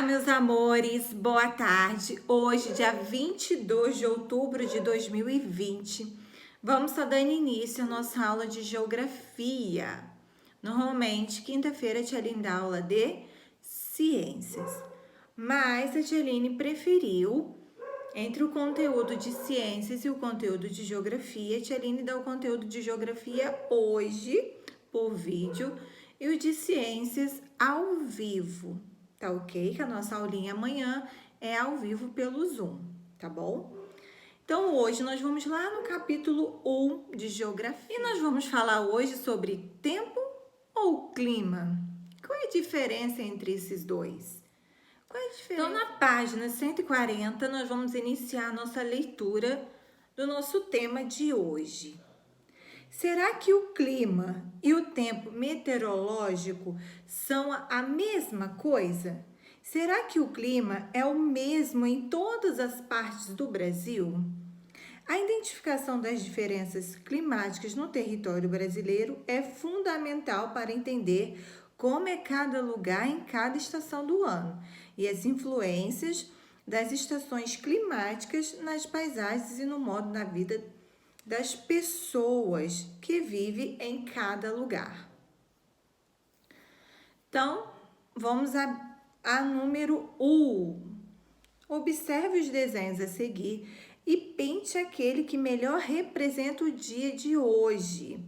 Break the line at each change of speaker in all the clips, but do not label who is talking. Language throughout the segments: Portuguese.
Meus amores, boa tarde. Hoje, dia 22 de outubro de 2020, vamos estar dando início à nossa aula de geografia. Normalmente, quinta-feira, a tia Aline dá aula de ciências, mas a tia Aline preferiu, entre o conteúdo de ciências e o conteúdo de geografia, a tia Aline dá o conteúdo de geografia hoje, por vídeo, e o de ciências ao vivo. Tá ok? Que a nossa aulinha amanhã é ao vivo pelo Zoom, tá bom? Então, hoje nós vamos lá no capítulo 1 de Geografia. E nós vamos falar hoje sobre tempo ou clima. Qual é a diferença entre esses dois? Qual é a diferença? Então, na página 140, nós vamos iniciar a nossa leitura do nosso tema de hoje. Será que o clima e o tempo meteorológico são a mesma coisa? Será que o clima é o mesmo em todas as partes do Brasil? A identificação das diferenças climáticas no território brasileiro é fundamental para entender como é cada lugar em cada estação do ano e as influências das estações climáticas nas paisagens e no modo da vida das pessoas que vivem em cada lugar. Então, vamos a número 1. Observe os desenhos a seguir e pinte aquele que melhor representa o dia de hoje.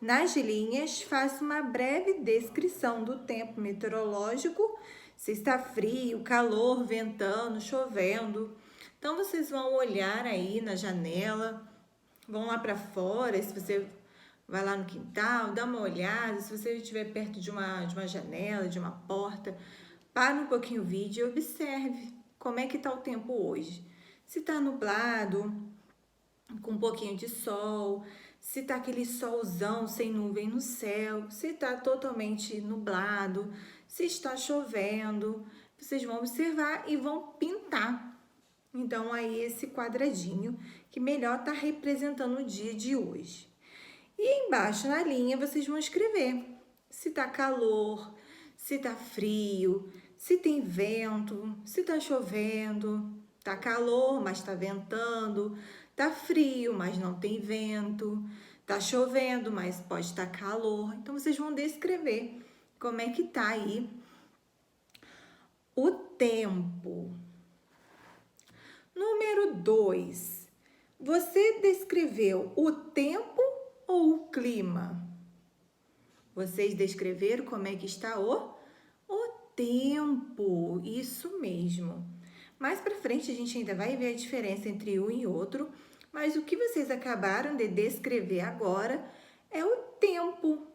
Nas linhas, faça uma breve descrição do tempo meteorológico, se está frio, calor, ventando, chovendo. Então, vocês vão olhar aí na janela, vão lá para fora, se você vai lá no quintal, dá uma olhada, se você estiver perto de uma janela, de uma porta, para um pouquinho o vídeo e observe como é que está o tempo hoje. Se está nublado, com um pouquinho de sol, se está aquele solzão sem nuvem no céu, se está totalmente nublado, se está chovendo, vocês vão observar e vão pintar. Então, aí esse quadradinho que melhor está representando o dia de hoje. E embaixo na linha vocês vão escrever se tá calor, se tá frio, se tem vento, se tá chovendo, tá calor, mas tá ventando, tá frio, mas não tem vento, tá chovendo, mas pode estar calor. Então vocês vão descrever como é que tá aí o tempo. Número 2. Você descreveu o tempo ou o clima? Vocês descreveram como é que está o tempo, isso mesmo. Mais para frente a gente ainda vai ver a diferença entre um e outro, mas o que vocês acabaram de descrever agora é o tempo.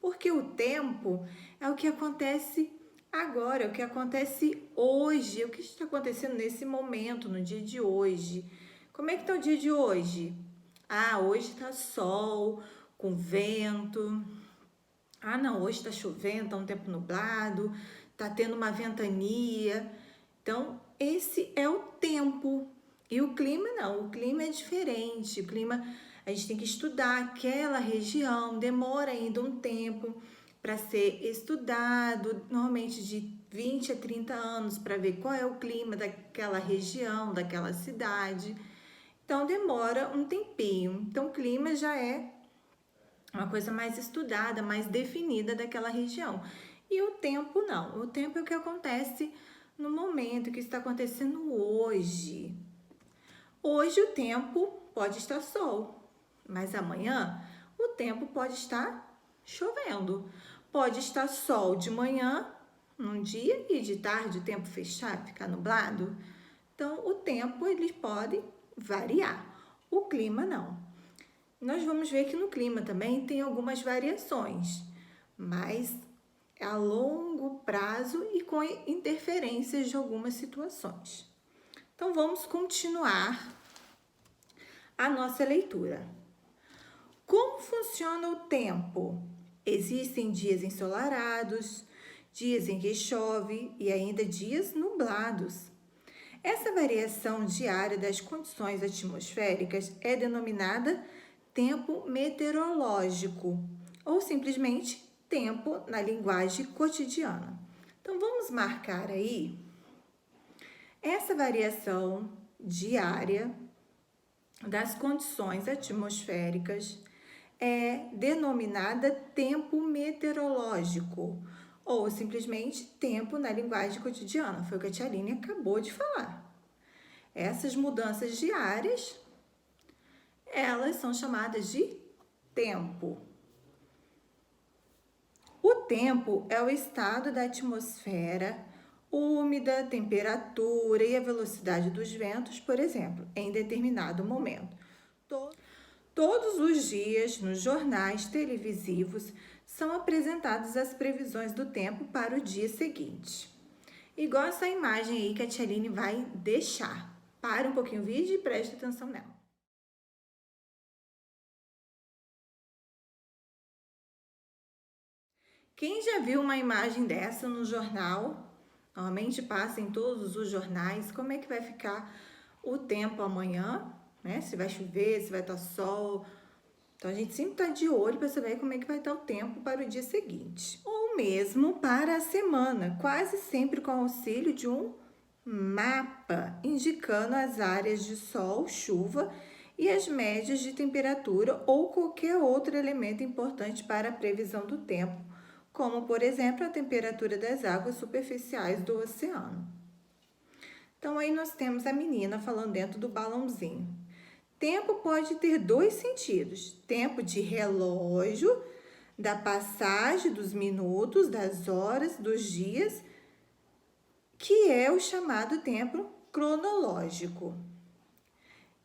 Porque o tempo é o que acontece agora, é o que acontece hoje, é o que está acontecendo nesse momento, no dia de hoje. Como é que está o dia de hoje? Ah, hoje está sol, com vento. Ah, não, hoje está chovendo, está um tempo nublado, está tendo uma ventania. Então, esse é o tempo. E o clima não, o clima é diferente. O clima, a gente tem que estudar aquela região, demora ainda um tempo para ser estudado, normalmente de 20 a 30 anos, para ver qual é o clima daquela região, daquela cidade. Então, demora um tempinho. Então, o clima já é uma coisa mais estudada, mais definida daquela região. E o tempo não. O tempo é o que acontece no momento, o que está acontecendo hoje. Hoje o tempo pode estar sol, mas amanhã o tempo pode estar chovendo. Pode estar sol de manhã, num dia, e de tarde o tempo fechar, ficar nublado. Então, o tempo ele pode variar. O clima não. Nós vamos ver que no clima também tem algumas variações, mas é a longo prazo e com interferências de algumas situações. Então, vamos continuar a nossa leitura. Como funciona o tempo? Existem dias ensolarados, dias em que chove e ainda dias nublados. Essa variação diária das condições atmosféricas é denominada tempo meteorológico ou simplesmente tempo na linguagem cotidiana. Então, vamos marcar aí essa variação diária das condições atmosféricas é denominada tempo meteorológico, ou simplesmente tempo na linguagem cotidiana. Foi o que a tia Aline acabou de falar. Essas mudanças diárias, elas são chamadas de tempo. O tempo é o estado da atmosfera úmida, temperatura e a velocidade dos ventos, por exemplo, em determinado momento. Todos os dias, nos jornais televisivos, são apresentadas as previsões do tempo para o dia seguinte. Igual essa imagem aí que a tia Aline vai deixar. Para um pouquinho o vídeo e preste atenção nela. Quem já viu uma imagem dessa no jornal? Normalmente passa em todos os jornais. Como é que vai ficar o tempo amanhã? Né? Se vai chover, se vai estar sol. Então, a gente sempre está de olho para saber como é que vai estar o tempo para o dia seguinte. Ou mesmo para a semana, quase sempre com auxílio de um mapa, indicando as áreas de sol, chuva e as médias de temperatura ou qualquer outro elemento importante para a previsão do tempo, como, por exemplo, a temperatura das águas superficiais do oceano. Então, aí nós temos a menina falando dentro do balãozinho. Tempo pode ter dois sentidos: tempo de relógio, da passagem dos minutos, das horas, dos dias, que é o chamado tempo cronológico.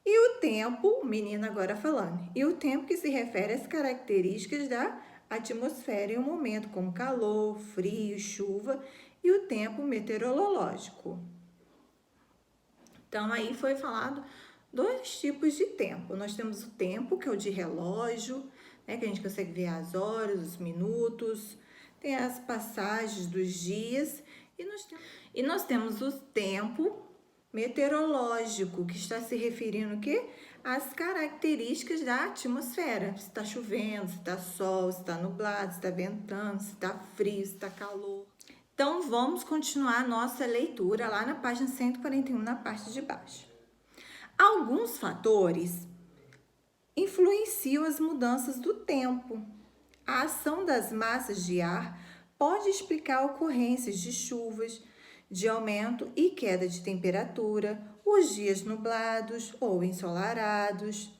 E o tempo, menina agora falando, e o tempo que se refere às características da atmosfera em um momento, como calor, frio, chuva, e o tempo meteorológico. Então, aí foi falado dois tipos de tempo. Nós temos o tempo, que é o de relógio, né, que a gente consegue ver as horas, os minutos, tem as passagens dos dias, e nós temos o tempo meteorológico, que está se referindo o quê? Às características da atmosfera. Se está chovendo, se está sol, se está nublado, se está ventando, se está frio, se está calor. Então, vamos continuar a nossa leitura lá na página 141, na parte de baixo. Alguns fatores influenciam as mudanças do tempo. A ação das massas de ar pode explicar ocorrências de chuvas, de aumento e queda de temperatura, os dias nublados ou ensolarados.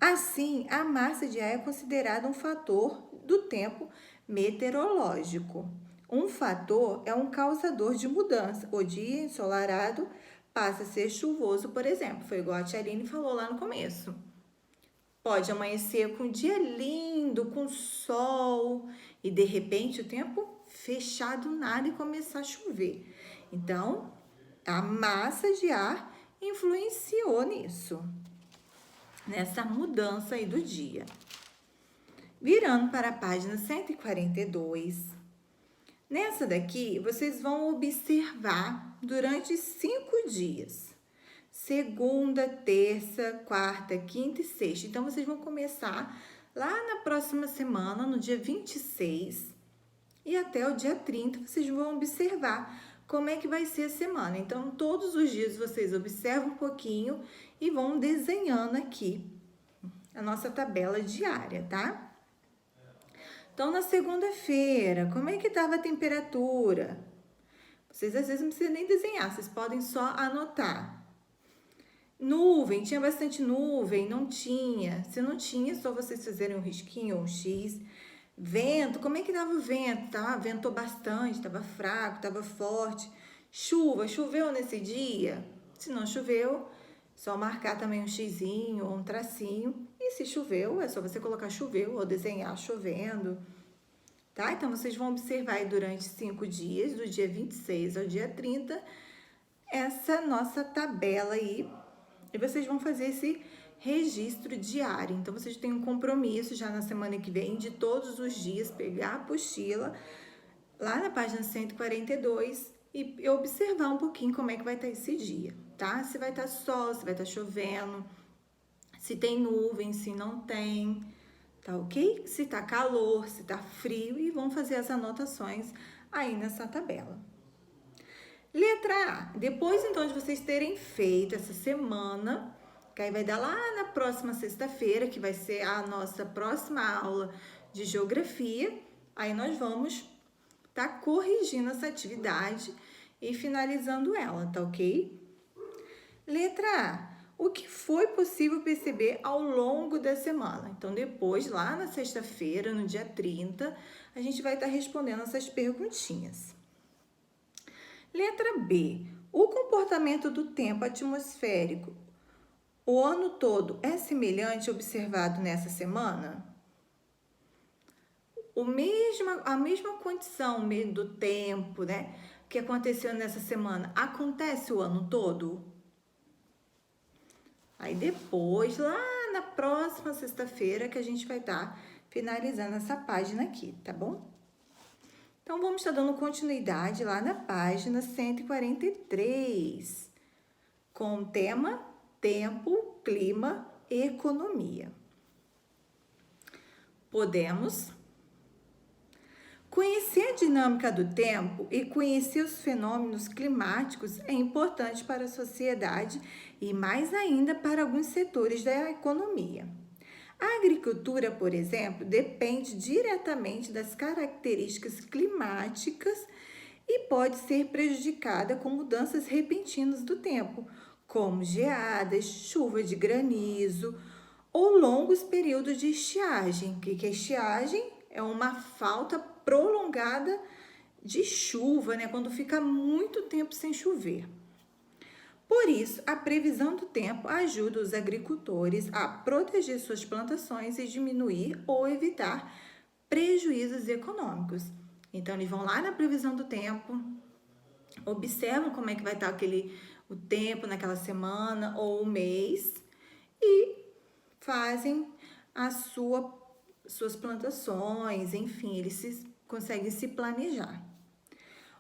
Assim, a massa de ar é considerada um fator do tempo meteorológico. Um fator é um causador de mudança. O dia ensolarado passa a ser chuvoso, por exemplo. Foi igual a tia Aline falou lá no começo. Pode amanhecer com um dia lindo, com sol, e de repente o tempo fechar do nada e começar a chover. Então, a massa de ar influenciou nisso, nessa mudança aí do dia. Virando para a página 142, nessa daqui vocês vão observar durante 5 dias. Segunda, terça, quarta, quinta e sexta. Então, vocês vão começar lá na próxima semana, no dia 26, e até o dia 30, vocês vão observar como é que vai ser a semana. Então, todos os dias vocês observam um pouquinho e vão desenhando aqui a nossa tabela diária, tá? Então, na segunda-feira, como é que estava a temperatura? Vocês às vezes não precisam nem desenhar, vocês podem só anotar. Nuvem, tinha bastante nuvem, não tinha. Se não tinha, só vocês fazerem um risquinho ou um X. Vento, como é que dava o vento? Tá? Ventou bastante, estava fraco, estava forte. Chuva, choveu nesse dia? Se não choveu, só marcar também um xizinho ou um tracinho. E se choveu, é só você colocar choveu ou desenhar chovendo. Tá? Então, vocês vão observar aí durante 5 dias, do dia 26 ao dia 30, essa nossa tabela aí. E vocês vão fazer esse registro diário. Então, vocês têm um compromisso já na semana que vem de todos os dias pegar a apostila lá na página 142 e observar um pouquinho como é que vai estar esse dia, tá? Se vai estar sol, se vai estar chovendo, se tem nuvem, se não tem, tá ok? Se tá calor, se tá frio, e vão fazer as anotações aí nessa tabela. Letra A. Depois, então, de vocês terem feito essa semana, que aí vai dar lá na próxima sexta-feira, que vai ser a nossa próxima aula de geografia, aí nós vamos estar corrigindo essa atividade e finalizando ela, tá ok? Letra A. O que foi possível perceber ao longo da semana? Então, depois, lá na sexta-feira, no dia 30, a gente vai estar respondendo essas perguntinhas. Letra B. O comportamento do tempo atmosférico o ano todo é semelhante observado nessa semana? A mesma condição do tempo, né, que aconteceu nessa semana, acontece o ano todo? Aí depois, lá na próxima sexta-feira, que a gente vai estar finalizando essa página aqui, tá bom? Então, vamos estar dando continuidade lá na página 143, com o tema Tempo, Clima e Economia. Podemos conhecer a dinâmica do tempo e conhecer os fenômenos climáticos é importante para a sociedade e mais ainda para alguns setores da economia. A agricultura, por exemplo, depende diretamente das características climáticas e pode ser prejudicada com mudanças repentinas do tempo, como geadas, chuva de granizo ou longos períodos de estiagem. O que é estiagem? É uma falta prolongada de chuva, né? Quando fica muito tempo sem chover. Por isso, a previsão do tempo ajuda os agricultores a proteger suas plantações e diminuir ou evitar prejuízos econômicos. Então, eles vão lá na previsão do tempo, observam como é que vai estar o tempo naquela semana ou o mês e fazem suas plantações, enfim, eles conseguem se planejar.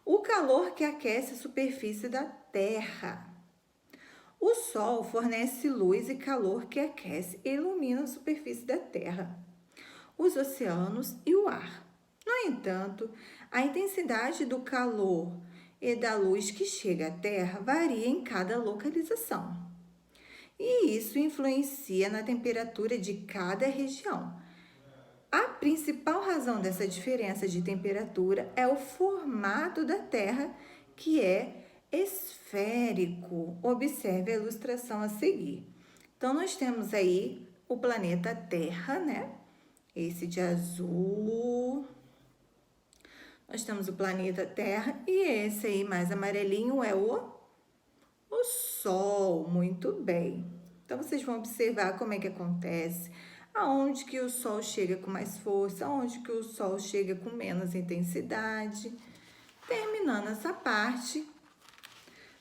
O calor que aquece a superfície da Terra. O Sol fornece luz e calor que aquece e ilumina a superfície da Terra, os oceanos e o ar. No entanto, a intensidade do calor e da luz que chega à Terra varia em cada localização. E isso influencia na temperatura de cada região. A principal razão dessa diferença de temperatura é o formato da Terra, que é esférico. Observe a ilustração a seguir. Então, nós temos aí o planeta Terra, né? Esse de azul. Nós temos o planeta Terra e esse aí mais amarelinho é o Sol. Muito bem. Então, vocês vão observar como é que acontece, aonde que o Sol chega com mais força, aonde que o Sol chega com menos intensidade. Terminando essa parte,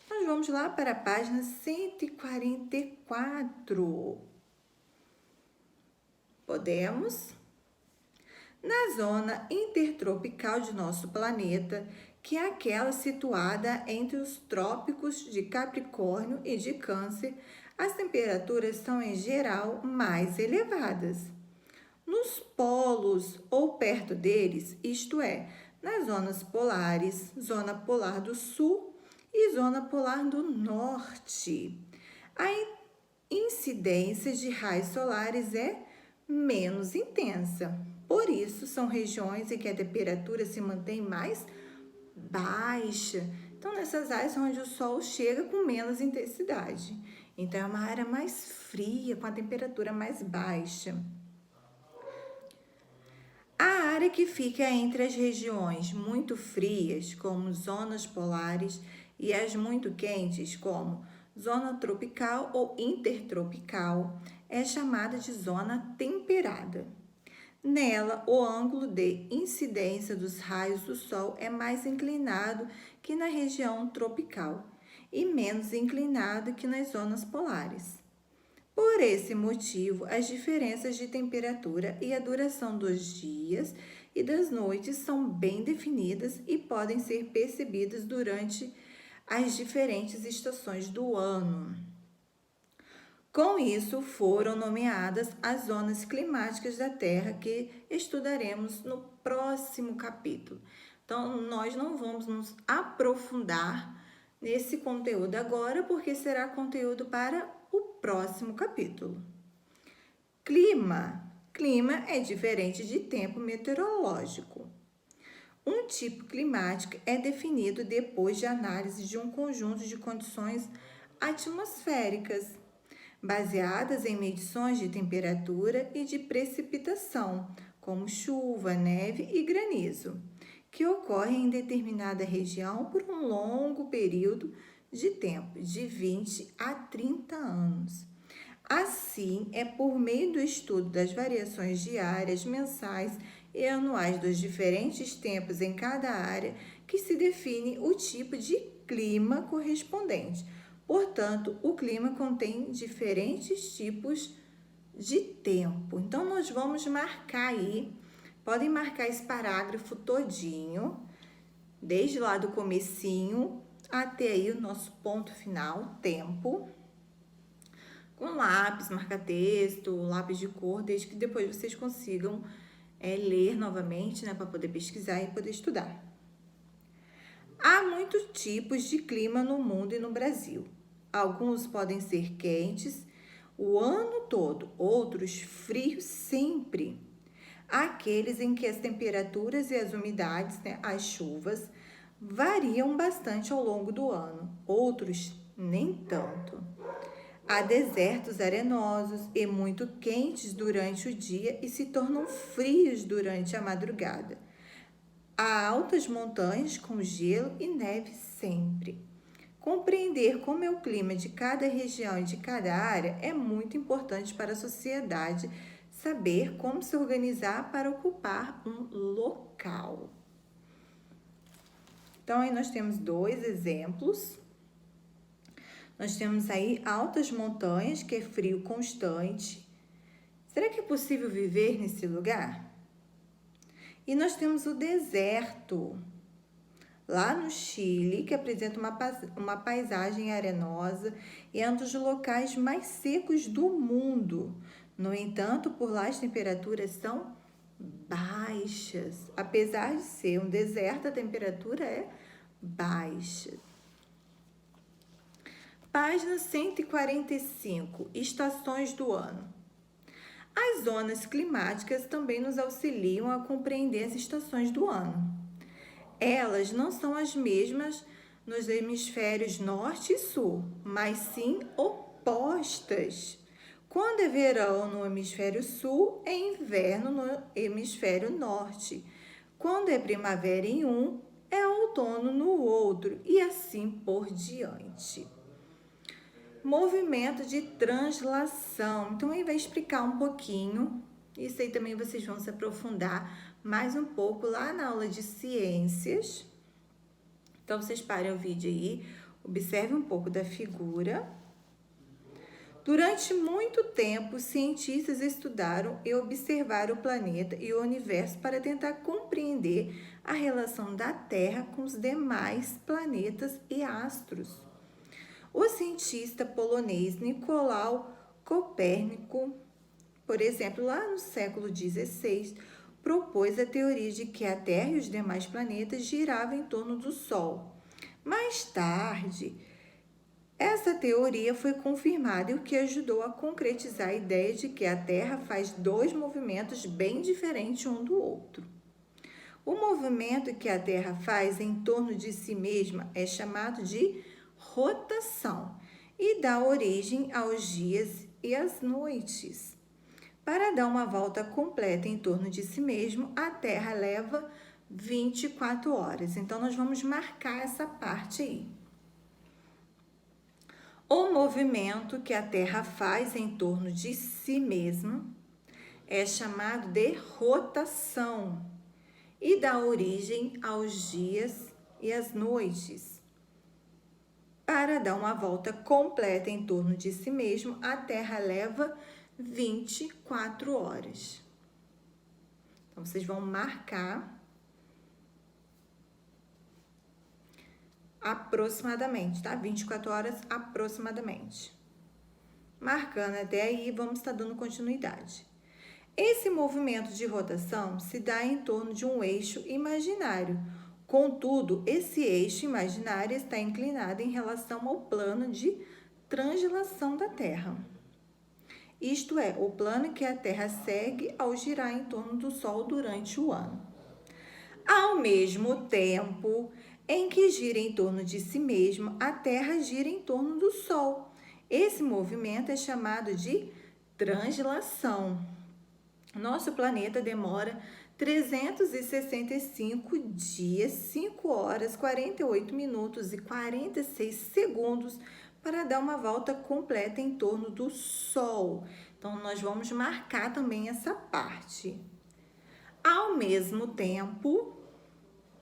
nós vamos lá para a página 144. Podemos? Na zona intertropical de nosso planeta, que é aquela situada entre os trópicos de Capricórnio e de Câncer, as temperaturas são, em geral, mais elevadas. Nos polos ou perto deles, isto é, nas zonas polares, zona polar do sul e zona polar do norte, a incidência de raios solares é menos intensa. Por isso, são regiões em que a temperatura se mantém mais baixa. Então, nessas áreas onde o sol chega com menos intensidade. Então, é uma área mais fria, com a temperatura mais baixa. A área que fica entre as regiões muito frias, como zonas polares, e as muito quentes, como zona tropical ou intertropical, é chamada de zona temperada. Nela, o ângulo de incidência dos raios do Sol é mais inclinado que na região tropical e menos inclinado que nas zonas polares. Por esse motivo, as diferenças de temperatura e a duração dos dias e das noites são bem definidas e podem ser percebidas durante as diferentes estações do ano. Com isso, foram nomeadas as zonas climáticas da Terra, que estudaremos no próximo capítulo. Então, nós não vamos nos aprofundar nesse conteúdo agora, porque será conteúdo para o próximo capítulo. Clima. Clima é diferente de tempo meteorológico. Um tipo climático é definido depois de análise de um conjunto de condições atmosféricas, baseadas em medições de temperatura e de precipitação, como chuva, neve e granizo, que ocorrem em determinada região por um longo período de tempo, de 20 a 30 anos. Assim, é por meio do estudo das variações diárias, mensais e anuais dos diferentes tempos em cada área que se define o tipo de clima correspondente. Portanto, o clima contém diferentes tipos de tempo. Então, nós vamos marcar aí, podem marcar esse parágrafo todinho, desde lá do comecinho até aí o nosso ponto final, tempo, com lápis, marca-texto, lápis de cor, desde que depois vocês consigam ler novamente, né, para poder pesquisar e poder estudar. Há muitos tipos de clima no mundo e no Brasil. Alguns podem ser quentes o ano todo, outros frios sempre. Há aqueles em que as temperaturas e as umidades, né, as chuvas, variam bastante ao longo do ano, outros nem tanto. Há desertos arenosos e muito quentes durante o dia e se tornam frios durante a madrugada. Há altas montanhas com gelo e neve sempre. Compreender como é o clima de cada região e de cada área é muito importante para a sociedade saber como se organizar para ocupar um local. Então, aí nós temos dois exemplos. Nós temos aí altas montanhas, que é frio constante. Será que é possível viver nesse lugar? E nós temos o deserto, lá no Chile, que apresenta uma paisagem arenosa e é um dos locais mais secos do mundo. No entanto, por lá as temperaturas são baixas. Apesar de ser um deserto, a temperatura é baixa. Página 145, estações do ano. As zonas climáticas também nos auxiliam a compreender as estações do ano. Elas não são as mesmas nos hemisférios norte e sul, mas sim opostas. Quando é verão no hemisfério sul, é inverno no hemisfério norte. Quando é primavera em um, é outono no outro, e assim por diante. Movimento de translação. Então, aí vai explicar um pouquinho. Isso aí também vocês vão se aprofundar mais um pouco lá na aula de ciências. Então, vocês parem o vídeo aí, observem um pouco da figura. Durante muito tempo, cientistas estudaram e observaram o planeta e o universo para tentar compreender a relação da Terra com os demais planetas e astros. O cientista polonês Nicolau Copérnico, por exemplo, lá no século XVI, propôs a teoria de que a Terra e os demais planetas giravam em torno do Sol. Mais tarde, essa teoria foi confirmada, o que ajudou a concretizar a ideia de que a Terra faz dois movimentos bem diferentes um do outro. O movimento que a Terra faz em torno de si mesma é chamado de rotação e dá origem aos dias e às noites. Para dar uma volta completa em torno de si mesmo, a Terra leva 24 horas. Então, nós vamos marcar essa parte aí. O movimento que a Terra faz em torno de si mesma é chamado de rotação e dá origem aos dias e às noites. Para dar uma volta completa em torno de si mesmo, a Terra leva 24 horas. Então, vocês vão marcar aproximadamente, tá? 24 horas aproximadamente. Marcando até aí, vamos estar dando continuidade. Esse movimento de rotação se dá em torno de um eixo imaginário, Contudo, esse eixo imaginário está inclinado em relação ao plano de translação da Terra. Isto é, o plano que a Terra segue ao girar em torno do Sol durante o ano. Ao mesmo tempo em que gira em torno de si mesma, a Terra gira em torno do Sol. Esse movimento é chamado de translação. Nosso planeta demora 365 dias, 5 horas, 48 minutos e 46 segundos para dar uma volta completa em torno do Sol. Então, nós vamos marcar também essa parte. Ao mesmo tempo,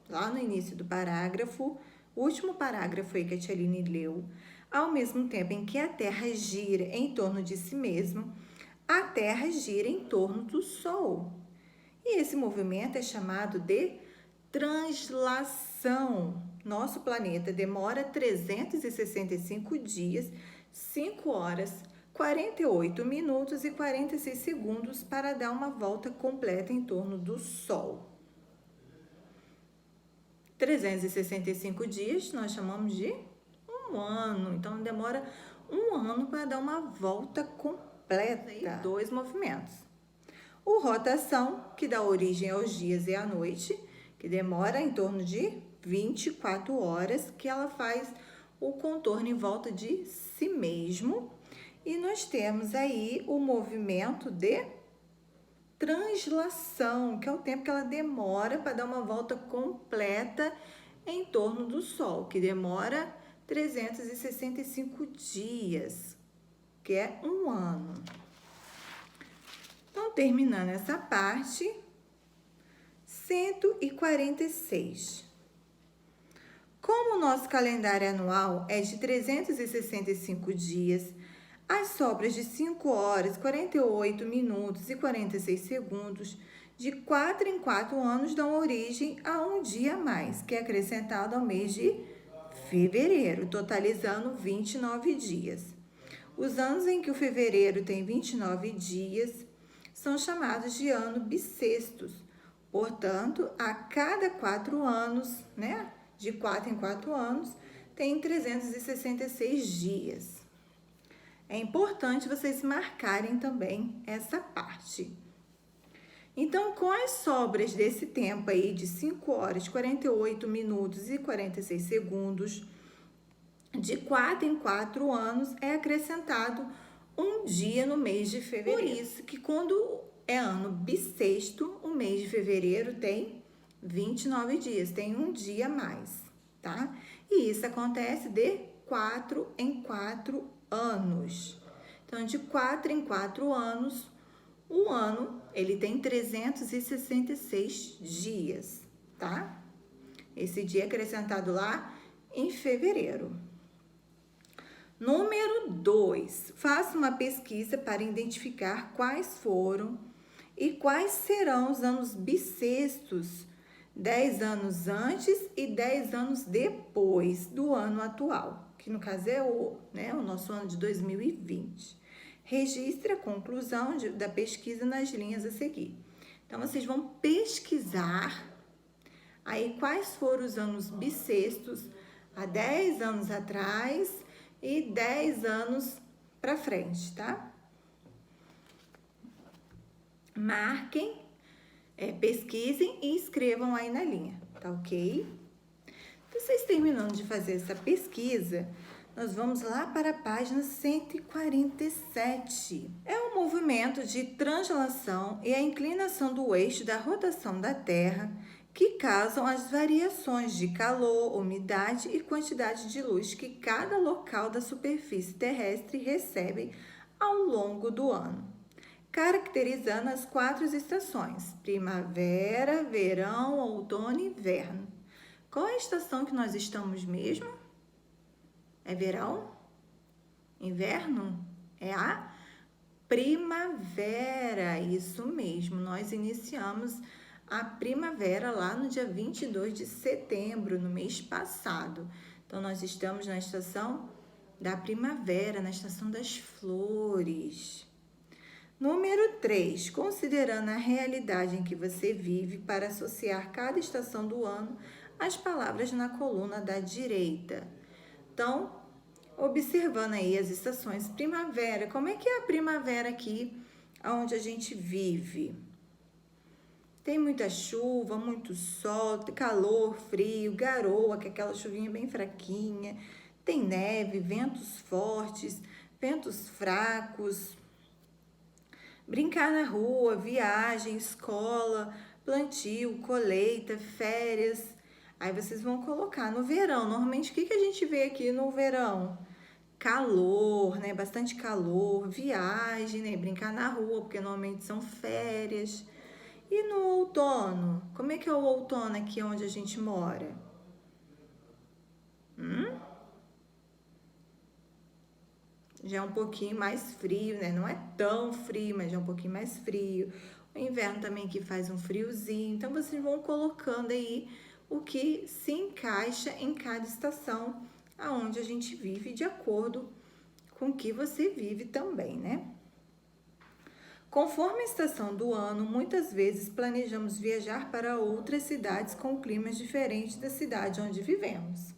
lá no início do parágrafo, o último parágrafo aí que a Tia Aline leu, ao mesmo tempo em que a Terra gira em torno de si mesma, a Terra gira em torno do Sol. E esse movimento é chamado de translação. Nosso planeta demora 365 dias, 5 horas, 48 minutos e 46 segundos para dar uma volta completa em torno do Sol. 365 dias nós chamamos de um ano. Então, demora um ano para dar uma volta completa. E 2 movimentos. O rotação, que dá origem aos dias e à noite, que demora em torno de 24 horas, que ela faz o contorno em volta de si mesmo. E nós temos aí o movimento de translação, que é o tempo que ela demora para dar uma volta completa em torno do Sol, que demora 365 dias, que é um ano. Então, terminando essa parte, 146. Como o nosso calendário anual é de 365 dias, as sobras de 5 horas, 48 minutos e 46 segundos, de 4 em 4 anos, dão origem a um dia a mais, que é acrescentado ao mês de fevereiro, totalizando 29 dias. Os anos em que o fevereiro tem 29 dias são chamados de ano bissextos. Portanto, a cada 4 anos, né, de 4 em 4 anos, tem 366 dias. É importante vocês marcarem também essa parte. Então, com as sobras desse tempo aí de 5 horas, 48 minutos e 46 segundos, de 4 em 4 anos, é acrescentado um dia no mês de fevereiro. Por isso que quando é ano bissexto, o mês de fevereiro tem 29 dias, tem um dia a mais, tá? E isso acontece de 4 em 4 anos. Então, de 4 em 4 anos, o ano, ele tem 366 dias, tá? Esse dia é acrescentado lá em fevereiro. Número 2. Faça uma pesquisa para identificar quais foram e quais serão os anos bissextos, 10 anos antes e 10 anos depois do ano atual, que no caso é o nosso ano de 2020. Registre a conclusão da pesquisa nas linhas a seguir. Então, vocês vão pesquisar aí quais foram os anos bissextos há 10 anos atrás e 10 anos para frente, tá? Marquem, pesquisem e escrevam aí na linha, tá ok? Vocês terminando de fazer essa pesquisa, nós vamos lá para a página 147. É um movimento de translação e a inclinação do eixo da rotação da Terra que causam as variações de calor, umidade e quantidade de luz que cada local da superfície terrestre recebe ao longo do ano, caracterizando as 4 estações: primavera, verão, outono e inverno. Qual é a estação que nós estamos mesmo? É verão? Inverno? É a primavera, isso mesmo. Nós iniciamos a primavera lá no dia 22 de setembro, no mês passado. Então, nós estamos na estação da primavera, na estação das flores. Número 3. Considerando a realidade em que você vive para associar cada estação do ano as palavras na coluna da direita. Então, observando aí as estações primavera, como é que é a primavera aqui onde a gente vive? Tem muita chuva, muito sol, calor, frio, garoa, que é aquela chuvinha bem fraquinha. Tem neve, ventos fortes, ventos fracos. Brincar na rua, viagem, escola, plantio, colheita, férias. Aí vocês vão colocar no verão. Normalmente, o que a gente vê aqui no verão? Calor, né? Bastante calor, viagem, né? Brincar na rua, porque normalmente são férias. E no outono? Como é que é o outono aqui onde a gente mora? Já é um pouquinho mais frio, né? Não é tão frio, mas já é um pouquinho mais frio. O inverno também que faz um friozinho. Então, vocês vão colocando aí o que se encaixa em cada estação aonde a gente vive, de acordo com o que você vive também, né? Conforme a estação do ano, muitas vezes planejamos viajar para outras cidades com climas diferentes da cidade onde vivemos.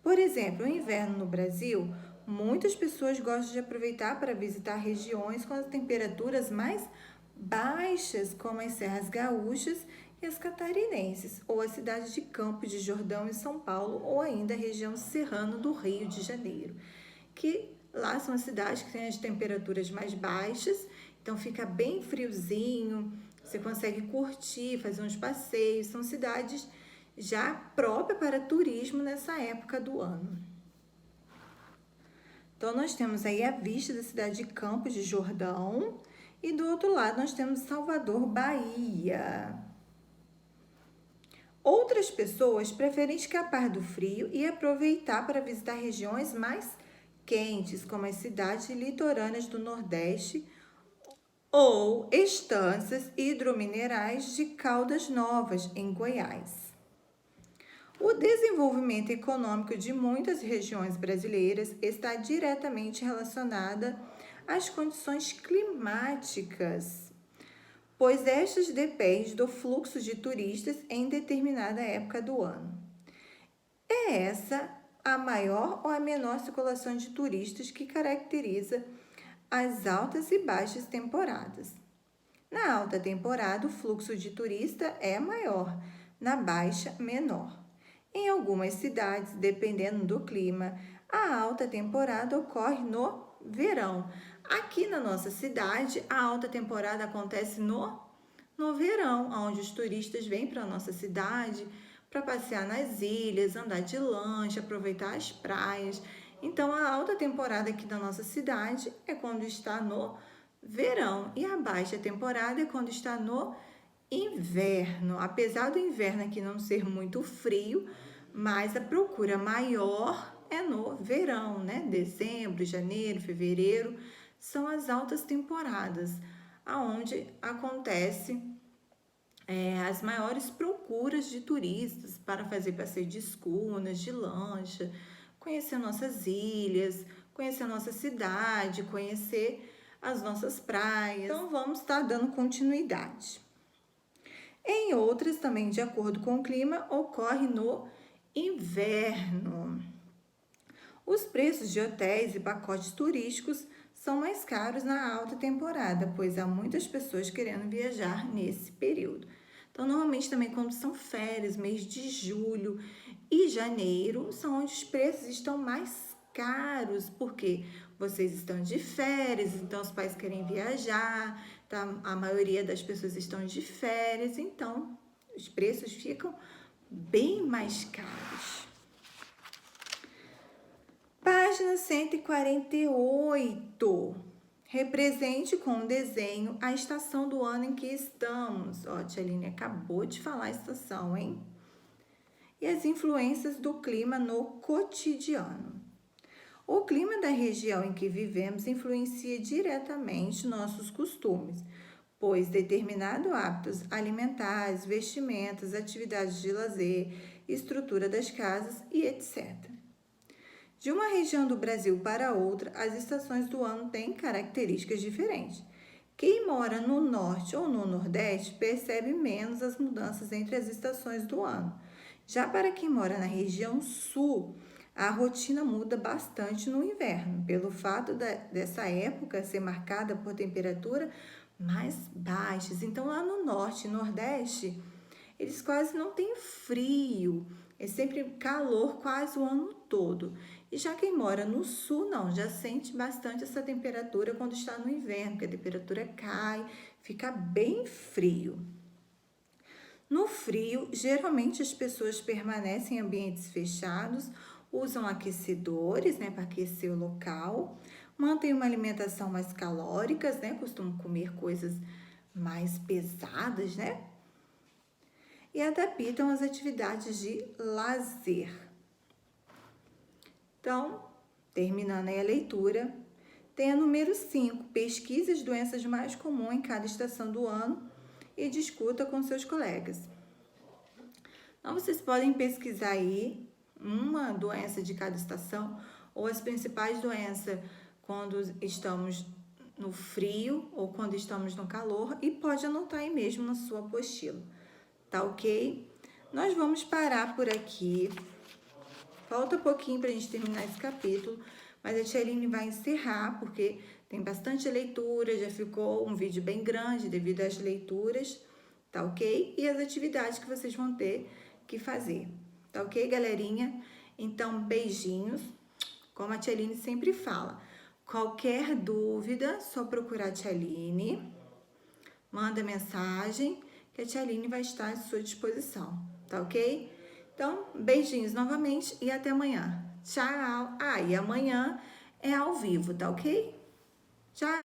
Por exemplo, no inverno no Brasil, muitas pessoas gostam de aproveitar para visitar regiões com as temperaturas mais baixas, como as Serras Gaúchas e as Catarinenses, ou as cidades de Campos de Jordão e São Paulo, ou ainda a região serrana do Rio de Janeiro, que lá são as cidades que têm as temperaturas mais baixas, então fica bem friozinho, você consegue curtir, fazer uns passeios, são cidades já próprias para turismo nessa época do ano. Então, nós temos aí a vista da cidade de Campos de Jordão e do outro lado nós temos Salvador, Bahia. Outras pessoas preferem escapar do frio e aproveitar para visitar regiões mais quentes, como as cidades litorâneas do Nordeste ou estâncias hidrominerais de Caldas Novas, em Goiás. O desenvolvimento econômico de muitas regiões brasileiras está diretamente relacionada às condições climáticas, pois estas dependem do fluxo de turistas em determinada época do ano. É essa a maior ou a menor circulação de turistas que caracteriza as altas e baixas temporadas. Na alta temporada, o fluxo de turista é maior, na baixa, menor. Em algumas cidades, dependendo do clima, a alta temporada ocorre no verão. Aqui na nossa cidade, a alta temporada acontece no verão, onde os turistas vêm para a nossa cidade para passear nas ilhas, andar de lancha, aproveitar as praias. Então, a alta temporada aqui da nossa cidade é quando está no verão e a baixa temporada é quando está no inverno. Apesar do inverno aqui não ser muito frio, mas a procura maior é no verão, né? Dezembro, janeiro, fevereiro são as altas temporadas, aonde acontece as maiores procuras de turistas para fazer passeio de escunas, de lancha, conhecer nossas ilhas, conhecer a nossa cidade, conhecer as nossas praias. Então, vamos estar dando continuidade. Em outras, também de acordo com o clima, ocorre no inverno. Os preços de hotéis e pacotes turísticos são mais caros na alta temporada, pois há muitas pessoas querendo viajar nesse período. Então, normalmente também quando são férias, mês de julho e janeiro, são onde os preços estão mais caros, porque vocês estão de férias, então os pais querem viajar, tá? A maioria das pessoas estão de férias, então os preços ficam bem mais caros. Página 148. Represente com um desenho a estação do ano em que estamos. Ó, a tia Aline acabou de falar a estação, hein? E as influências do clima no cotidiano. O clima da região em que vivemos influencia diretamente nossos costumes, pois determinados hábitos alimentares, vestimentas, atividades de lazer, estrutura das casas e etc. De uma região do Brasil para outra, as estações do ano têm características diferentes. Quem mora no norte ou no nordeste percebe menos as mudanças entre as estações do ano. Já para quem mora na região sul, a rotina muda bastante no inverno, pelo fato dessa época ser marcada por temperatura mais baixas. Então, lá no norte e nordeste, eles quase não têm frio, é sempre calor quase o ano todo. E já quem mora no sul, não, já sente bastante essa temperatura quando está no inverno, porque a temperatura cai, fica bem frio. No frio, geralmente as pessoas permanecem em ambientes fechados, usam aquecedores, né, para aquecer o local, mantêm uma alimentação mais calórica, né, costumam comer coisas mais pesadas, né, e adaptam as atividades de lazer. Então, terminando aí a leitura, tem a número 5, pesquise as doenças mais comuns em cada estação do ano e discuta com seus colegas. Então, vocês podem pesquisar aí uma doença de cada estação ou as principais doenças quando estamos no frio ou quando estamos no calor e pode anotar aí mesmo na sua apostila, tá ok? Nós vamos parar por aqui. Falta pouquinho para a gente terminar esse capítulo, mas a tia Aline vai encerrar porque tem bastante leitura, já ficou um vídeo bem grande devido às leituras, tá ok? E as atividades que vocês vão ter que fazer, tá ok, galerinha? Então, beijinhos, como a tia Aline sempre fala. Qualquer dúvida, só procurar a tia Aline, manda mensagem que a tia Aline vai estar à sua disposição, tá ok? Então, beijinhos novamente e até amanhã. Tchau! Ah, e amanhã é ao vivo, tá ok? Tchau!